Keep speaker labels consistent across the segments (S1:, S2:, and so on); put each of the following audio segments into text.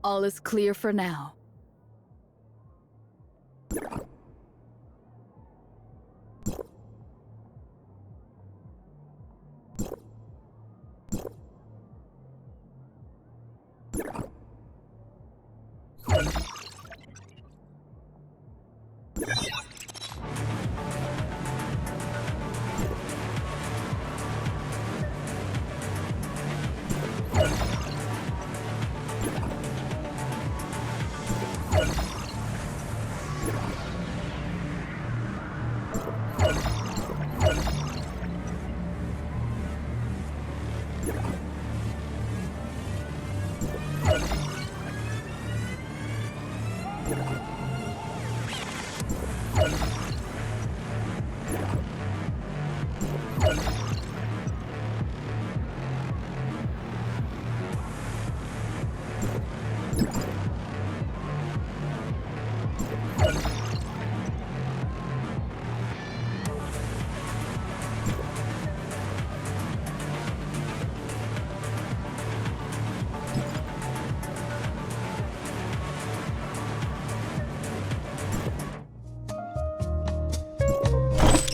S1: All is clear for now.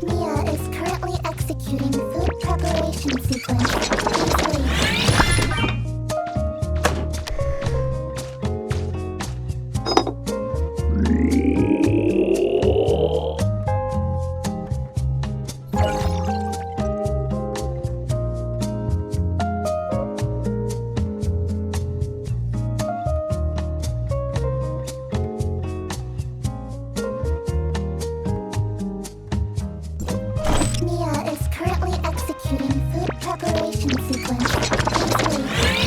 S2: Mia is currently executing food preparation sequence. Please wait. Mia is currently executing food preparation sequence. Please wait.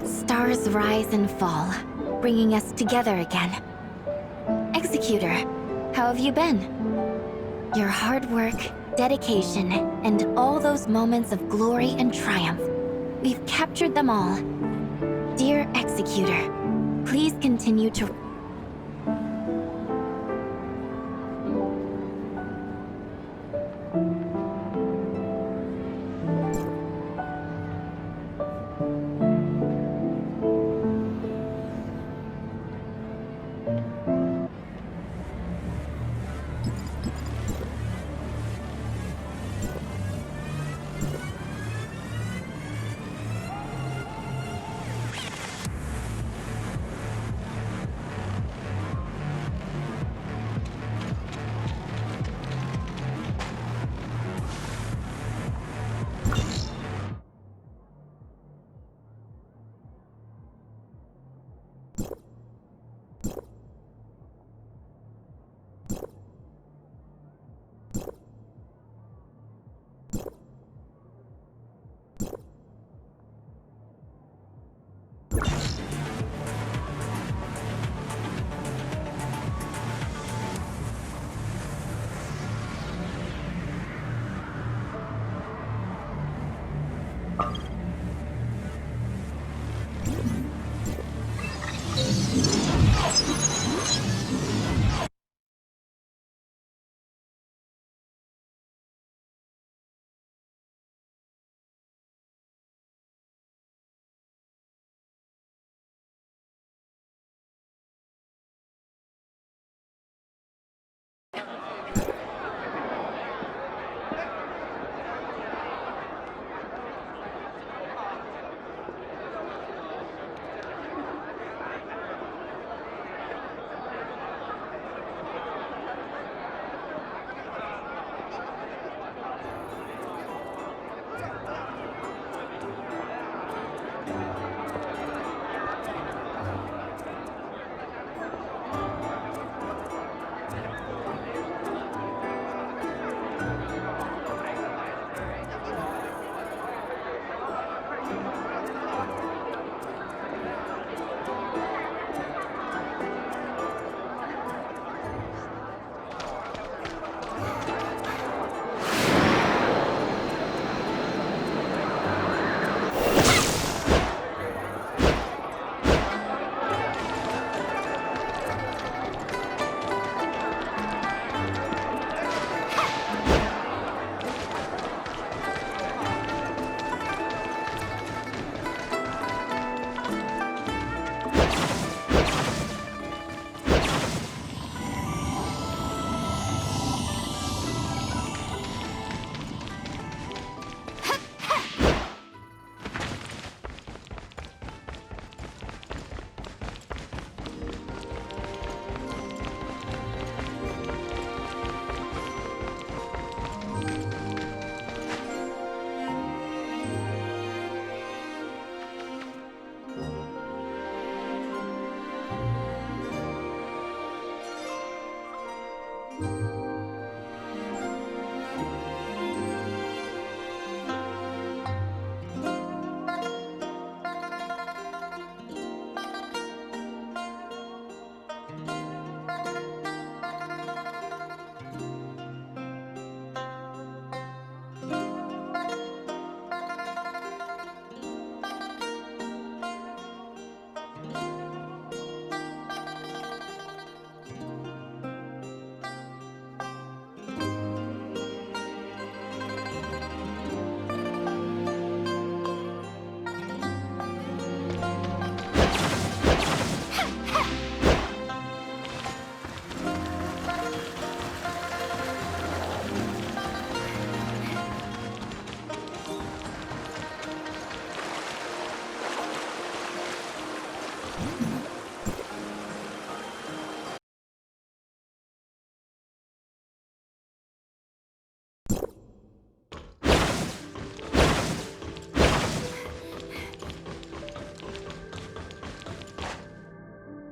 S1: Stars rise and fall, bringing us together again. Executor, how have you been? Your hard work, dedication, and all those moments of glory and triumph, we've captured them all. Dear Executor, please continue to...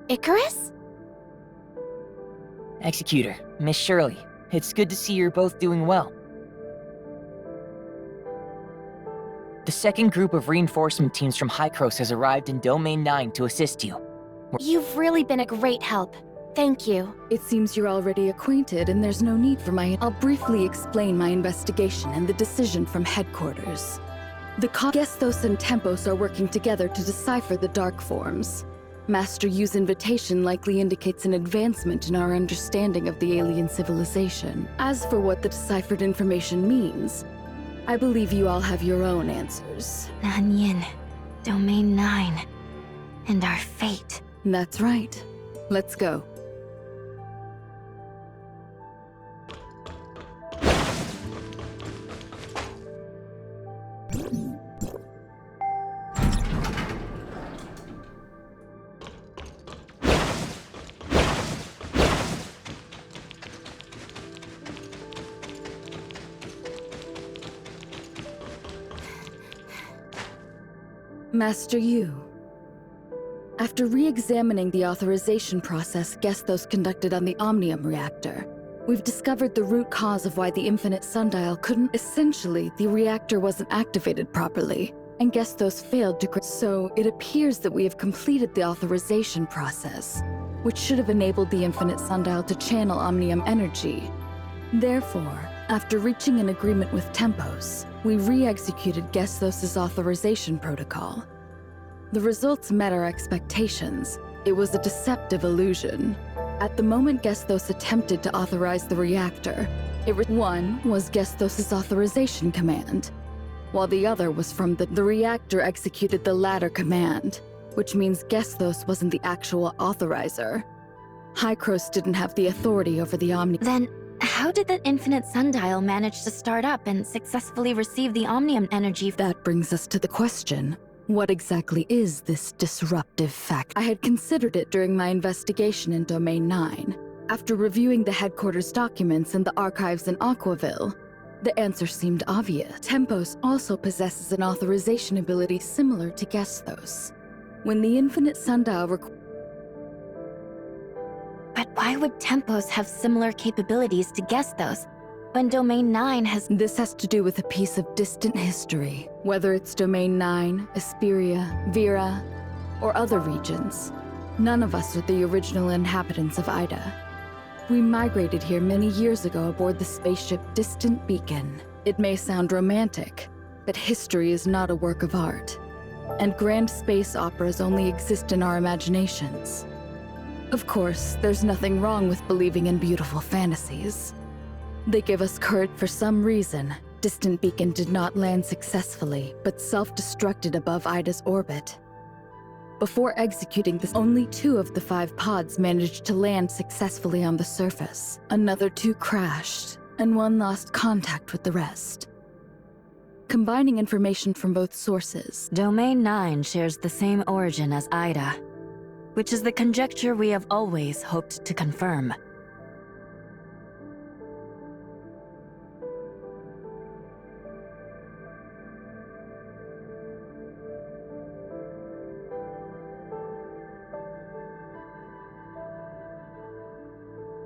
S1: Icarus?
S3: Executor, Miss Shirley, it's good to see you're both doing well. The second group of reinforcement teams from Hykros has arrived in Domain 9 to assist you.
S1: You've really been a great help. Thank you.
S4: It seems you're already acquainted and there's no need for I'll briefly explain my investigation and the decision from headquarters. The Gestos and Tempos are working together to decipher the dark forms. Master Yu's invitation likely indicates an advancement in our understanding of the alien civilization. As for what the deciphered information means, I believe you all have your own answers.
S1: Nanyin, Domain 9, and our fate.
S4: That's right. Let's go. Master Yu. After re-examining the authorization process Gestos conducted on the Omnium reactor, we've discovered the root cause of why the infinite sundial couldn't. Essentially, the reactor wasn't activated properly, and Gestos failed to. So it appears that we have completed the authorization process, which should have enabled the infinite sundial to channel Omnium energy. Therefore, after reaching an agreement with Tempos, we re-executed Gestos' authorization protocol. The results met our expectations. It was a deceptive illusion. At the moment Gestos attempted to authorize the reactor, one was Gestos' authorization command, while the other was from the reactor executed the latter command, which means Gestos wasn't the actual authorizer. Hykros didn't have the authority over the Omni.
S1: Then, how did the infinite sundial manage to start up and successfully receive the Omnium energy?
S4: That brings us to the question. What exactly is this disruptive fact? I had considered it during my investigation in Domain 9. After reviewing the headquarters documents and the archives in Aquaville, the answer seemed obvious. Tempos also possesses an authorization ability similar to Gestos. When the infinite sundial
S1: But why would Tempos have similar capabilities to Gestos, when Domain 9 has—
S4: This has to do with a piece of distant history. Whether it's Domain 9, Asperia, Vera, or other regions, none of us are the original inhabitants of Ida. We migrated here many years ago aboard the spaceship Distant Beacon. It may sound romantic, but history is not a work of art, and grand space operas only exist in our imaginations. Of course, there's nothing wrong with believing in beautiful fantasies. They give us courage. For some reason, Distant Beacon did not land successfully, but self-destructed above Ida's orbit. Before executing this, only 2 of the 5 pods managed to land successfully on the surface. Another 2 crashed, and 1 lost contact with the rest. Combining information from both sources,
S1: Domain 9 shares the same origin as Ida, which is the conjecture we have always hoped to confirm.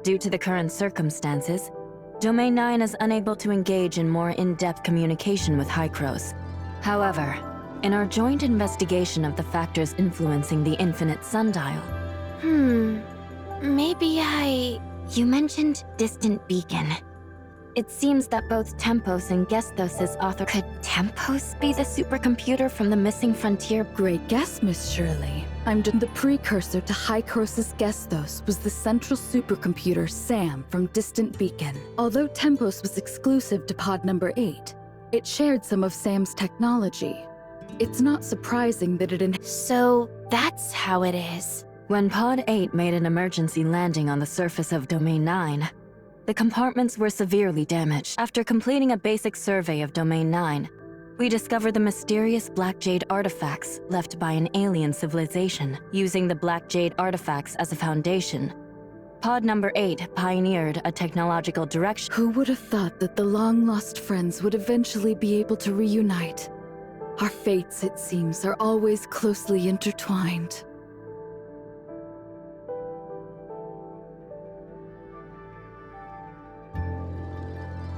S1: Due to the current circumstances, Domain 9 is unable to engage in more in-depth communication with Hykros. However, in our joint investigation of the factors influencing the infinite sundial— You mentioned Distant Beacon. It seems that both Tempos and Gestos' author— Could Tempos be the supercomputer from the missing frontier?
S4: Great guess, Miss Shirley. The precursor to Hykros' Gestos was the central supercomputer SAM from Distant Beacon. Although Tempos was exclusive to pod number 8, it shared some of SAM's technology. It's not surprising that it—
S1: So that's how it is. When Pod 8 made an emergency landing on the surface of Domain 9, the compartments were severely damaged. After completing a basic survey of Domain 9, we discovered the mysterious Black Jade artifacts left by an alien civilization. Using the Black Jade artifacts as a foundation, Pod number 8 pioneered a technological direction.
S4: Who would have thought that the long-lost friends would eventually be able to reunite? Our fates, it seems, are always closely intertwined.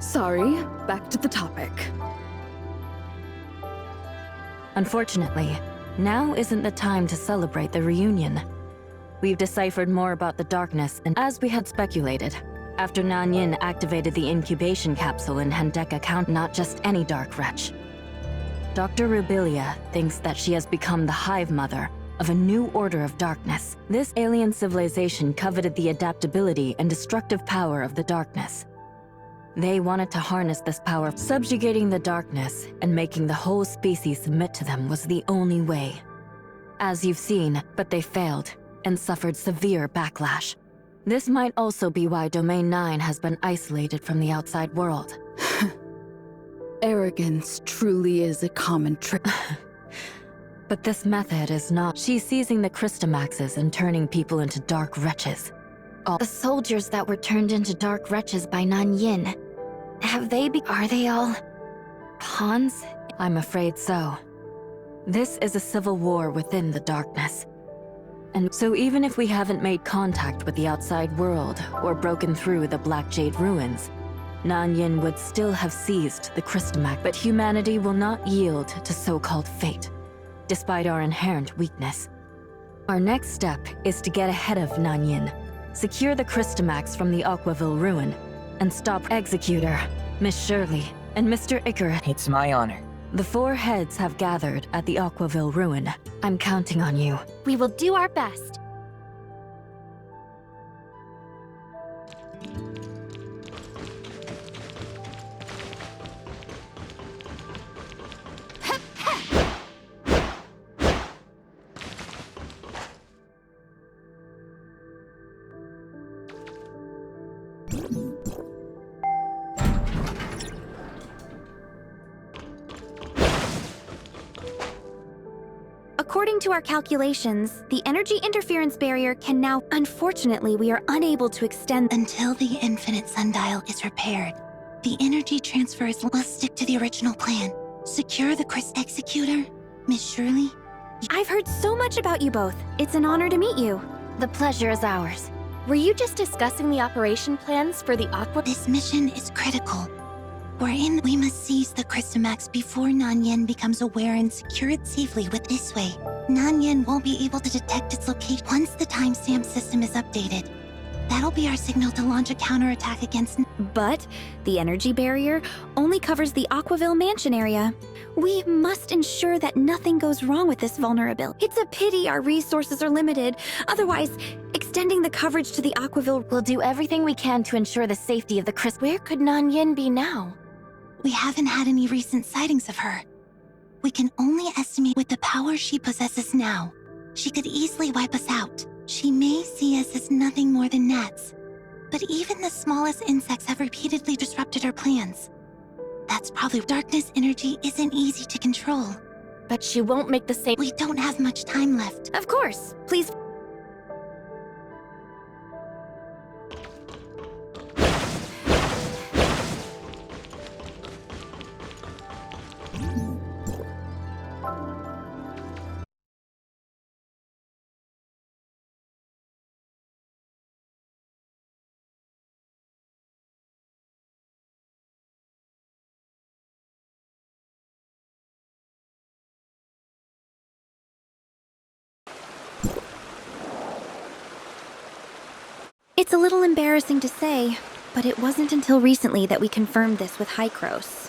S4: Sorry, back to the topic.
S5: Unfortunately, now isn't the time to celebrate the reunion. We've deciphered more about the darkness, and as we had speculated, after Nanyin activated the incubation capsule in Hendeka County, not just any dark wretch. Dr. Rubilia thinks that she has become the hive mother of a new order of darkness. This alien civilization coveted the adaptability and destructive power of the darkness. They wanted to harness this power. Subjugating the darkness and making the whole species submit to them was the only way. As you've seen, but they failed and suffered severe backlash. This might also be why Domain 9 has been isolated from the outside world.
S4: Arrogance truly is a common trick.
S5: But this method is not. She's seizing the Christomaxes and turning people into dark wretches.
S1: The soldiers that were turned into dark wretches by Nanyin. Are they all pawns?
S5: I'm afraid so. This is a civil war within the darkness. And so even if we haven't made contact with the outside world or broken through the Black Jade ruins, Nanyin would still have seized the Christomax. But humanity will not yield to so-called fate, despite our inherent weakness. Our next step is to get ahead of Nanyin, secure the Christomax from the Aquaville ruin, and stop Executor, Miss Shirley, and Mr. Icarus.
S3: It's my honor.
S5: The four heads have gathered at the Aquaville ruin. I'm counting on you.
S1: We will do our best.
S6: According to our calculations, the energy interference barrier can now... Unfortunately, we are unable to extend...
S2: Until the infinite sundial is repaired, the energy transfers will stick to the original plan. Secure the Chris Executor, Miss Shirley.
S6: I've heard so much about you both. It's an honor to meet you.
S1: The pleasure is ours. Were you just discussing the operation plans for the Aqua?
S2: This mission is critical. We must seize the Christomax before Nanyin becomes aware and secure it safely with this way. Nanyin won't be able to detect its location once the timestamp system is updated. That'll be our signal to launch a counterattack against...
S6: But the energy barrier only covers the Aquaville mansion area. We must ensure that nothing goes wrong with this vulnerability. It's a pity our resources are limited. Otherwise, extending the coverage to the Aquaville...
S1: We'll do everything we can to ensure the safety of the Chris... Where could Nanyin be now?
S2: We haven't had any recent sightings of her. We can only estimate with the power she possesses now. She could easily wipe us out. She may see us as nothing more than gnats. But even the smallest insects have repeatedly disrupted her plans. That's probably... Darkness energy isn't easy to control.
S1: But she won't make the same...
S2: We don't have much time left.
S6: Of course. Please... It's a little embarrassing to say, but it wasn't until recently that we confirmed this with Hykros.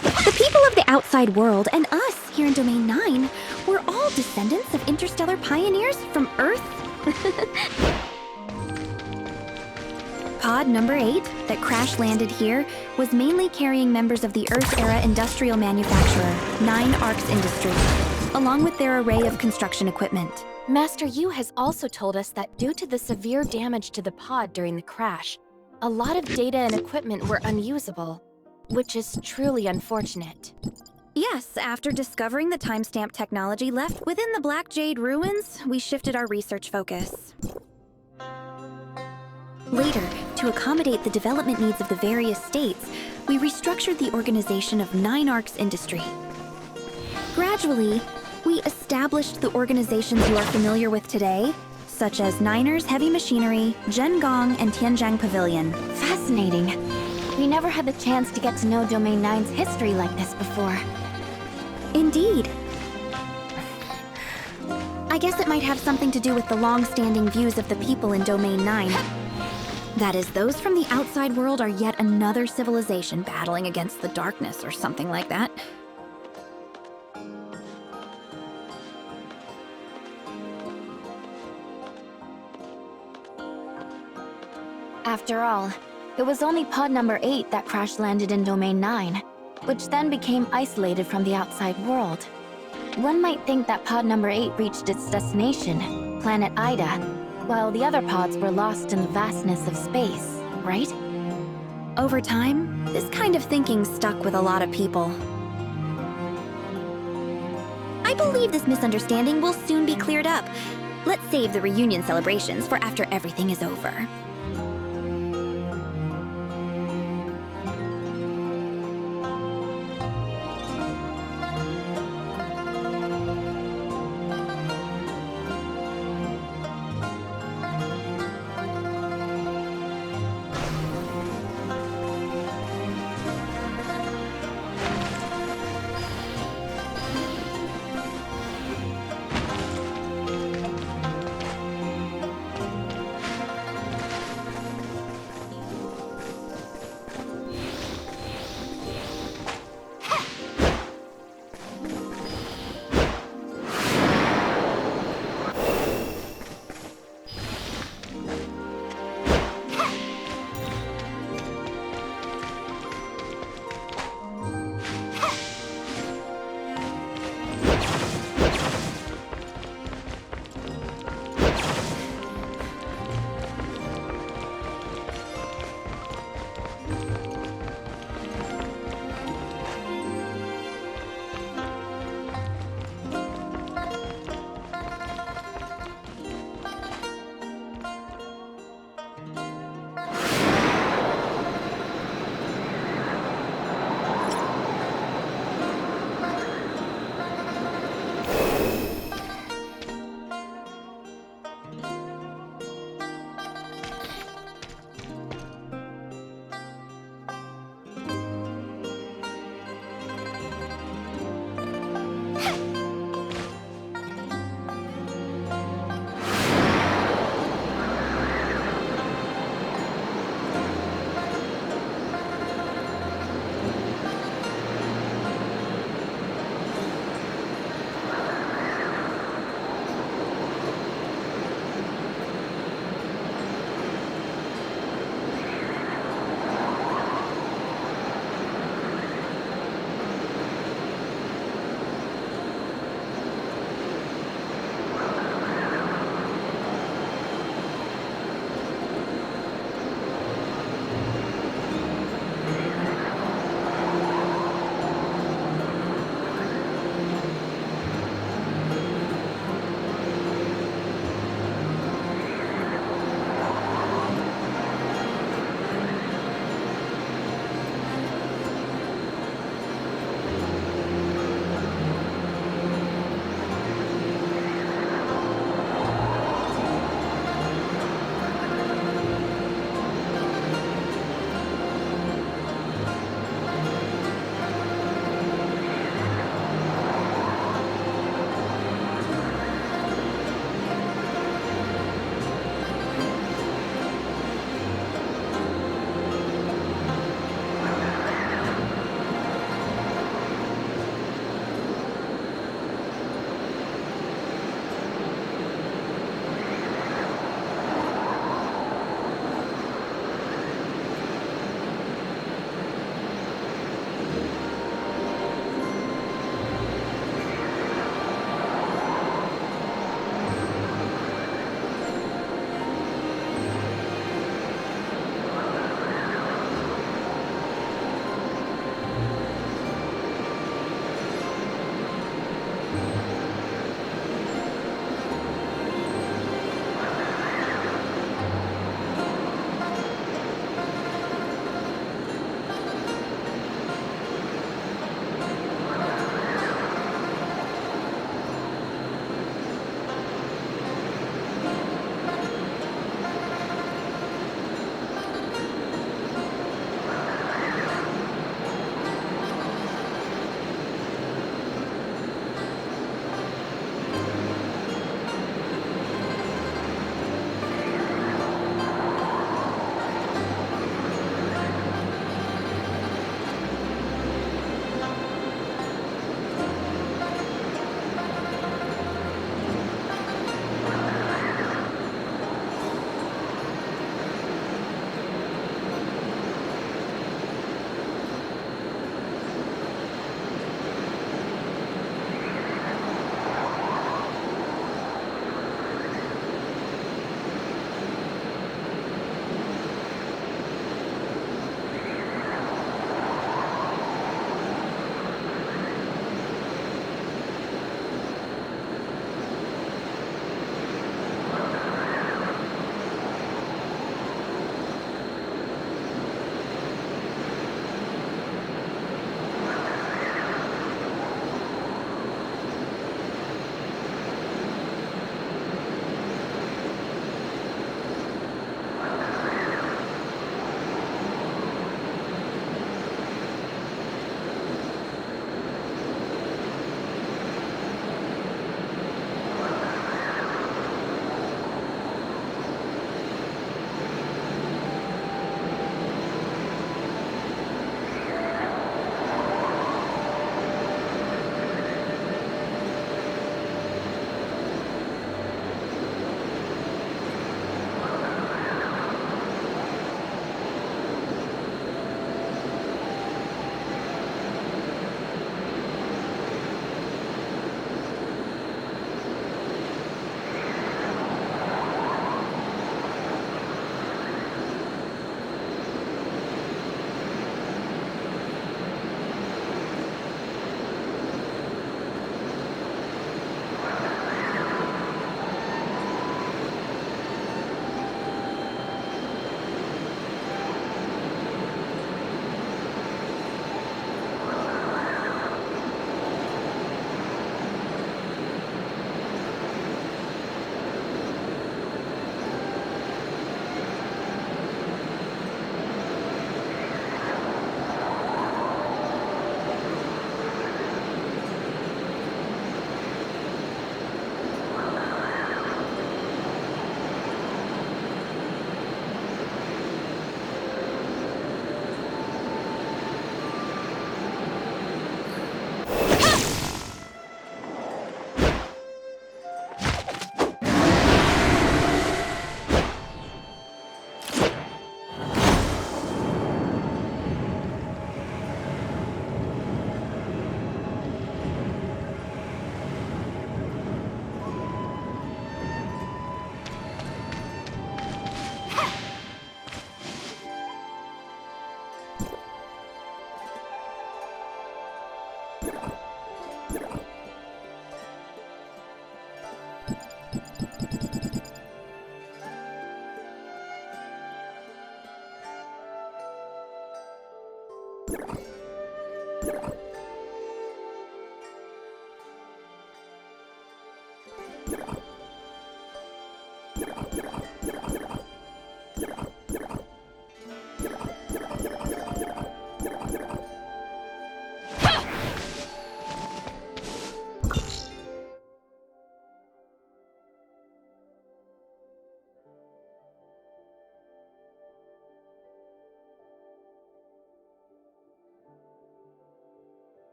S6: The people of the outside world and us here in Domain 9 were all descendants of interstellar pioneers from Earth. Pod number 8 that crash-landed here was mainly carrying members of the Earth-era industrial manufacturer, 9 Arcs Industries, along with their array of construction equipment.
S1: Master Yu has also told us that due to the severe damage to the pod during the crash, a lot of data and equipment were unusable, which is truly unfortunate.
S6: Yes, after discovering the timestamp technology left within the Black Jade ruins, we shifted our research focus. Later, to accommodate the development needs of the various states, we restructured the organization of 9 Arcs Industry. Gradually, We established the organizations you are familiar with today, such as Niners Heavy Machinery, Zhengong, and Tianjiang Pavilion.
S1: Fascinating. We never had the chance to get to know Domain 9's history like this before.
S6: Indeed. I guess it might have something to do with the long-standing views of the people in Domain 9. That is, those from the outside world are yet another civilization battling against the darkness or something like that.
S1: After all, it was only pod number 8 that crash-landed in Domain 9, which then became isolated from the outside world. One might think that pod number 8 reached its destination, planet Ida, while the other pods were lost in the vastness of space, right?
S6: Over time, this kind of thinking stuck with a lot of people. I believe this misunderstanding will soon be cleared up. Let's save the reunion celebrations for after everything is over.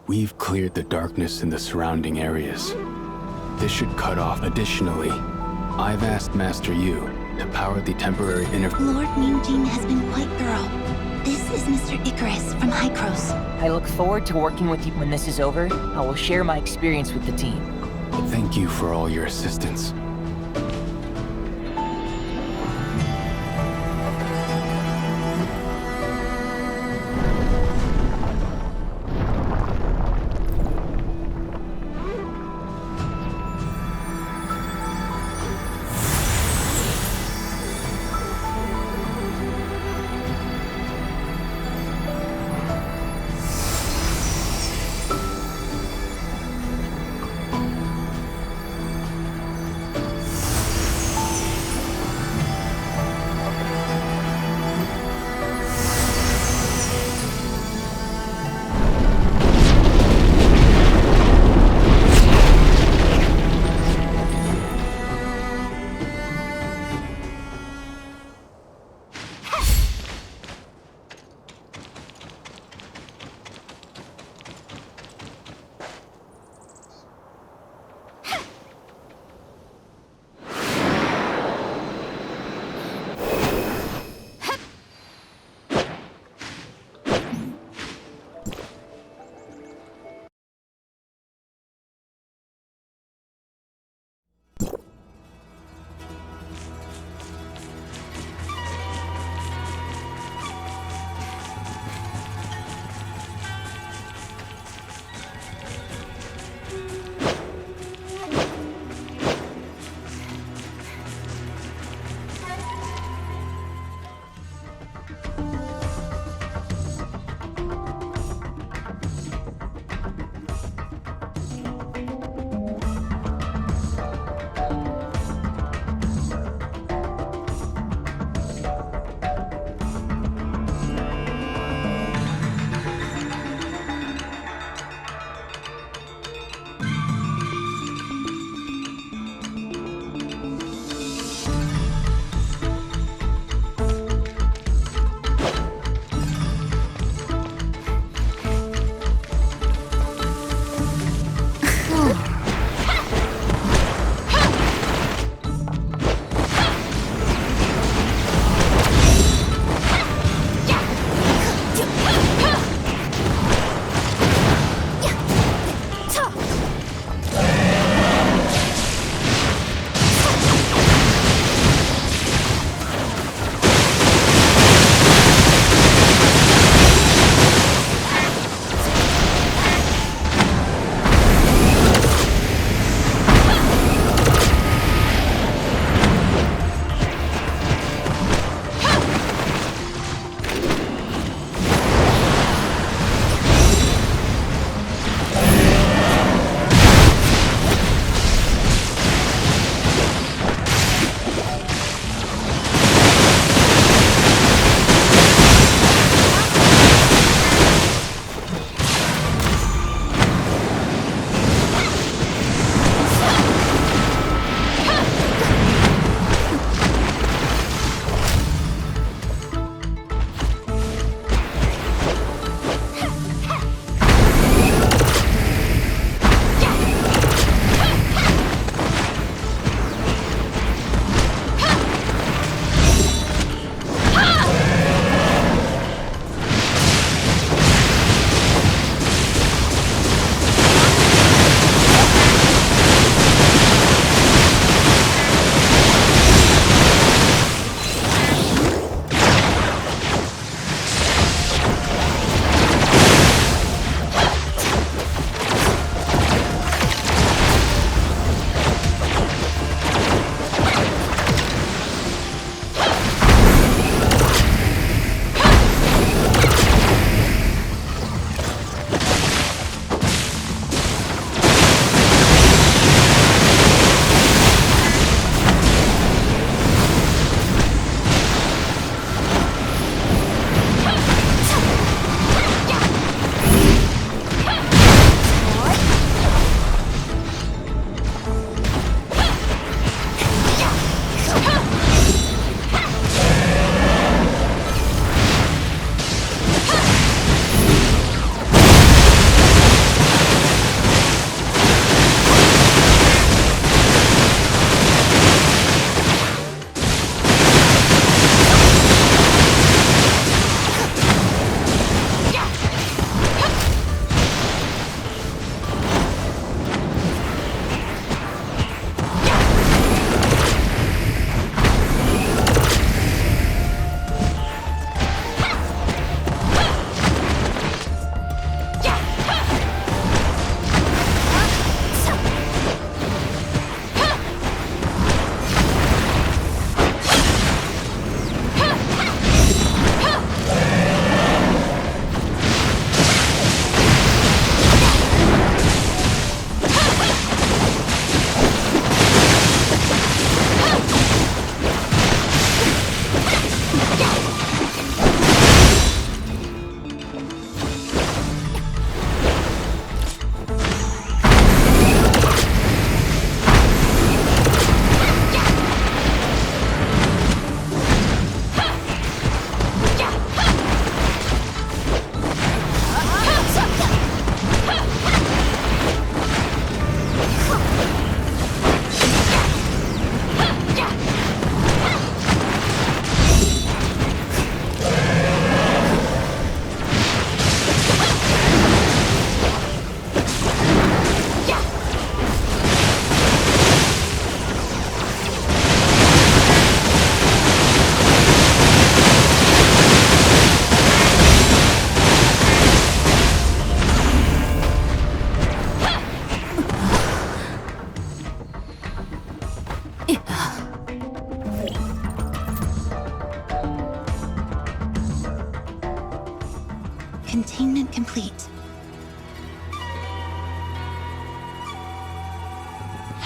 S7: We've cleared the darkness in the surrounding areas. This should cut off. Additionally, I've asked Master Yu to power the temporary
S2: Lord Ningjing has been quite thorough. This is Mr. Icarus from Hycros.
S3: I look forward to working with you when this is over. I will share my experience with the team.
S7: Thank you for all your assistance.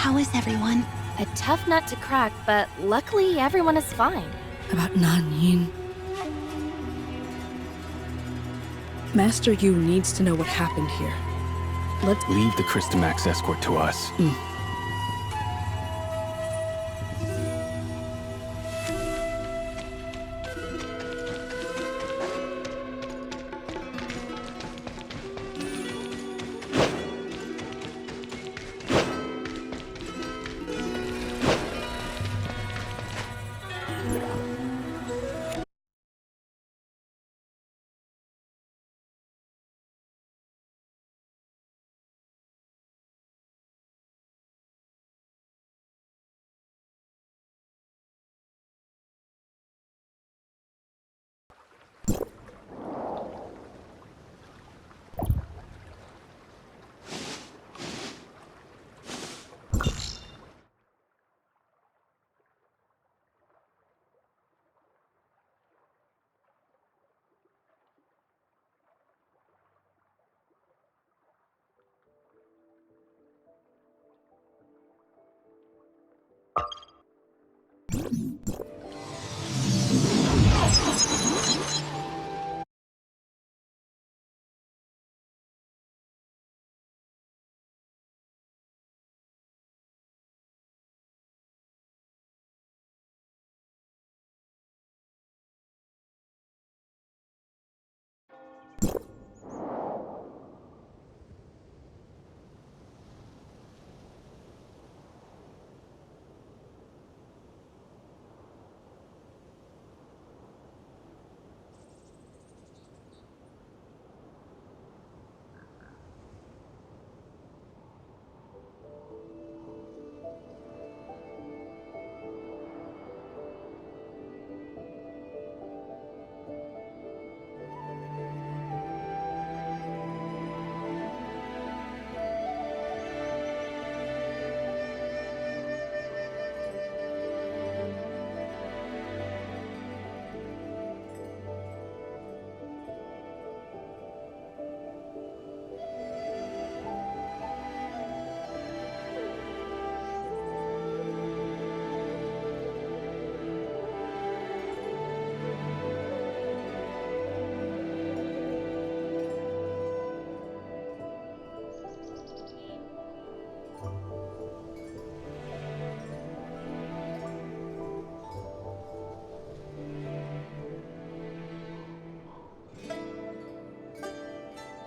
S2: How is everyone?
S1: A tough nut to crack, but luckily everyone is fine.
S8: About Nanyin. Master Yu needs to know what happened here. Let's
S7: Leave the Christomax escort to us.